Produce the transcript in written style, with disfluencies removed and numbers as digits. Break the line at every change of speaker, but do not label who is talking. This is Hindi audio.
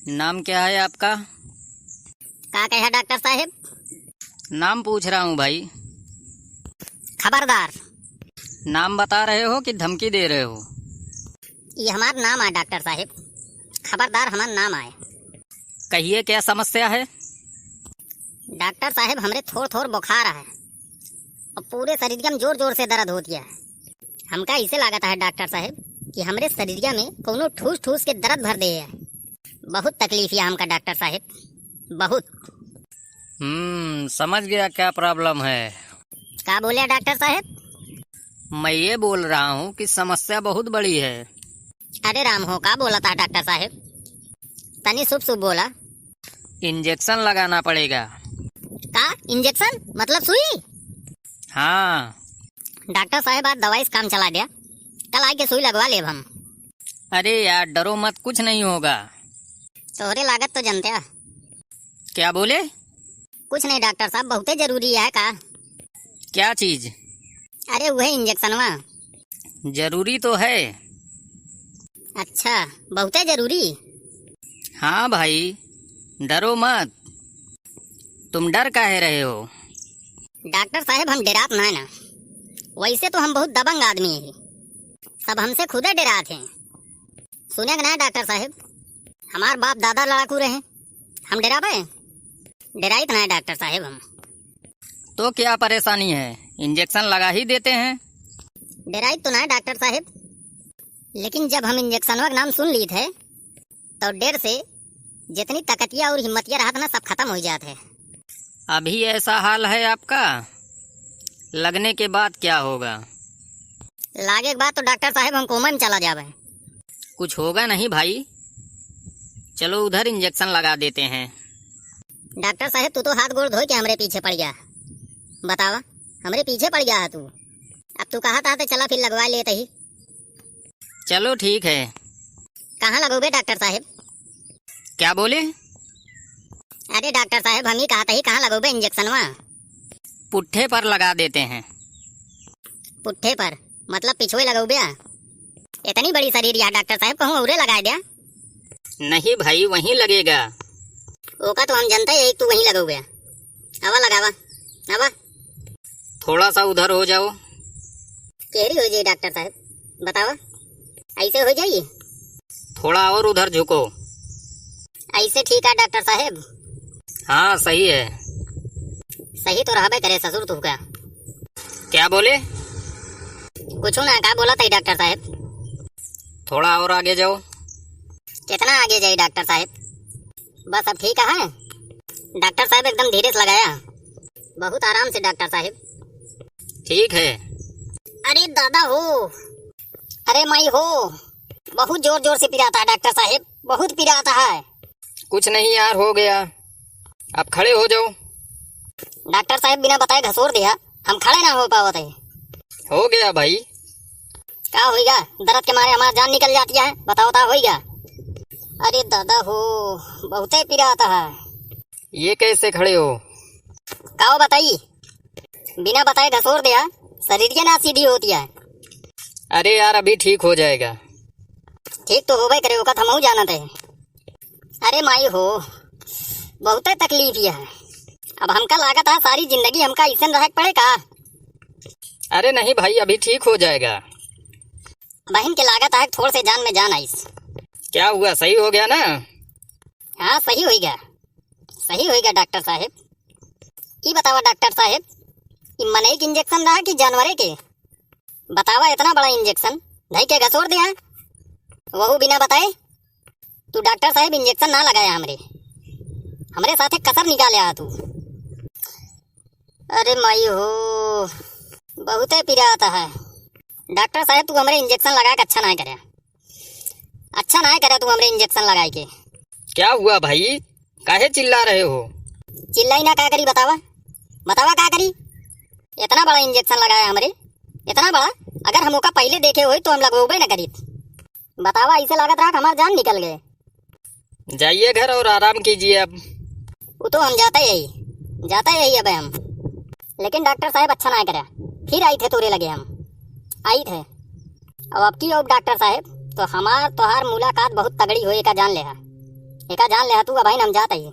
नाम क्या है आपका?
का कहा डॉक्टर साहब?
नाम पूछ रहा हूँ भाई।
खबरदार।
नाम बता रहे हो कि धमकी दे रहे हो?
ये हमारा नाम है डॉक्टर साहब। खबरदार हमारा नाम आए।
कहिए क्या समस्या है?
डॉक्टर साहब हमरे थोड़ थोड़ बुखार है और पूरे शरीर में जोर जोर से दर्द होती है। हमका इसे लागत है डॉक्टर साहब कि हमरे शरीर में कोनो ठूस ठूस के दर्द भर दे है। बहुत तकलीफ है हमका डॉक्टर साहब, बहुत।
समझ गया क्या प्रॉब्लम है।
का बोले डॉक्टर साहब?
मैं ये बोल रहा हूँ कि समस्या बहुत बड़ी है।
अरे राम हो, का बोला था डॉक्टर साहब? तनी शुभ शुभ बोला।
इंजेक्शन लगाना पड़ेगा।
का इंजेक्शन मतलब सुई?
हाँ।
डॉक्टर साहब आज दवाई से काम चला दिया, कल आके सुई लगवा ले हम।
अरे यार डरो मत, कुछ नहीं होगा।
तोहरे लागत तो जनते हैं।
क्या बोले?
कुछ नहीं डॉक्टर साहब, बहुत जरूरी है का?
क्या चीज?
अरे वह इंजेक्शन वा।
जरूरी तो है।
अच्छा, बहुत जरूरी।
हाँ भाई, डरो मत। तुम डर काहे रहे हो?
डॉक्टर साहब हम डरात ना है ना, वैसे तो हम बहुत दबंग आदमी है, सब हमसे खुद डराते हैं। सुने ना डॉक्टर साहब, हमार बाप दादा लड़ाकू रहे, हम डरावे? डराइत ना है डॉक्टर साहब हम।
तो क्या परेशानी है, इंजेक्शन लगा ही देते हैं।
डराइत तो ना है डॉक्टर साहब, लेकिन जब हम इंजेक्शन का नाम सुन ली थे तो डर से जितनी ताकतिया और हिम्मतिया रहा था ना, सब खत्म हो जाते हैं।
अभी ऐसा हाल है आपका, लगने के बाद क्या होगा?
लागे के बाद तो डॉक्टर साहब हम कोमा में चला जावे।
कुछ होगा नहीं भाई, चलो उधर इंजेक्शन लगा देते हैं।
डॉक्टर साहब तू तो हाथ गोड़ धो के हमरे पीछे पड़ गया। बतावा, हमरे पीछे पड़ गया है तू। अब तू कहा था तो चला फिर लगवा लेते ही।
चलो ठीक है।
कहाँ लगोगे डॉक्टर साहब?
क्या बोले?
अरे डॉक्टर साहब हम ही कहा था ही, कहाँ लगोगे इंजेक्शन वहाँ?
पुट्ठे पर लगा देते हैं।
पुट्ठे पर मतलब पिछुए लगोगे? इतनी बड़ी शरीर या डॉक्टर साहब, कहूँ उरे लगा दिया?
नहीं भाई, वहीं लगेगा।
ओका तो हम जानते हैं तू वहीं लगोगे। आवा लगावा, आवा।
थोड़ा सा उधर हो जाओ।
केरी हो जाए डॉक्टर साहब, बतावा। ऐसे हो जाइए?
थोड़ा और उधर झुको।
ऐसे ठीक है डॉक्टर साहब?
हाँ सही है।
सही तो रहबे करे ससुर तू का।
क्या बोले?
कुछ ना, का बोला था डॉक्टर साहब?
थोड़ा और आगे जाओ।
कितना आगे जाए डॉक्टर साहब? बस अब ठीक है? डॉक्टर साहब एकदम धीरे से लगाया, बहुत आराम से डॉक्टर साहब।
ठीक है।
अरे दादा हो, अरे माई हो, बहुत जोर जोर से पिराता है डॉक्टर साहब, बहुत पिराता है।
कुछ नहीं यार, हो गया। अब खड़े हो जाओ।
डॉक्टर साहब बिना बताए घसोर दिया, हम खड़े ना हो पावत है।
हो गया भाई।
क्या होगा? दर्द के मारे हमारा जान निकल जाती है, बताओ ता होगा? अरे दादा हो, बहुत पिराता है।
ये कैसे खड़े हो?
काओ बताइए, बिना बताए घसोर दिया, शरीर के ना सीधी होती है।
अरे यार अभी ठीक हो जाएगा।
ठीक तो होबे करे, ओका हम जानते हैं। अरे माई हो, बहुत तकलीफ है। अब हमका लागत है सारी जिंदगी हमका ऐसे रह पड़े का?
अरे नहीं भाई, अभी ठीक हो जाएगा।
बहन के लागत है थोड़ से जान में जान आइस।
क्या हुआ, सही हो गया ना?
हाँ सही होगा, सही होगा डॉक्टर साहब। ये बतावा डॉक्टर साहब, ये मनई के इंजेक्शन रहा कि जानवरे के? बतावा, इतना बड़ा इंजेक्शन धई के घसोर दिया, वह बिना बताए। तू डॉक्टर साहब इंजेक्शन ना लगाया हमरे साथे कसर निकाले तू। अरे माई हो, बहुत पिराता है। डॉक्टर साहब तू हमरे इंजेक्शन लगा के अच्छा ना करे, अच्छा ना करे तू हमरे इंजेक्शन लगाए के।
क्या हुआ भाई, काहे चिल्ला रहे हो?
चिल्लाई ना, क्या करी बतावा, बतावा क्या करी? इतना बड़ा इंजेक्शन लगाया हमरे, इतना बड़ा। अगर हम ओका पहले देखे हो तो हम लगोबे ना करी। बतावा, ऐसे लागत रहा हमार जान निकल गए।
जाइए घर और आराम कीजिए अब।
वो तो हम जाते यही अब हम। लेकिन डॉक्टर साहब अच्छा ना करे, फिर आई थे तोरे लगे हम आई थे। अब की अब डॉक्टर साहब तो हमार तोहार मुलाकात बहुत तगड़ी होए का जान ले है। एका जान ले तू भाई हम जात ही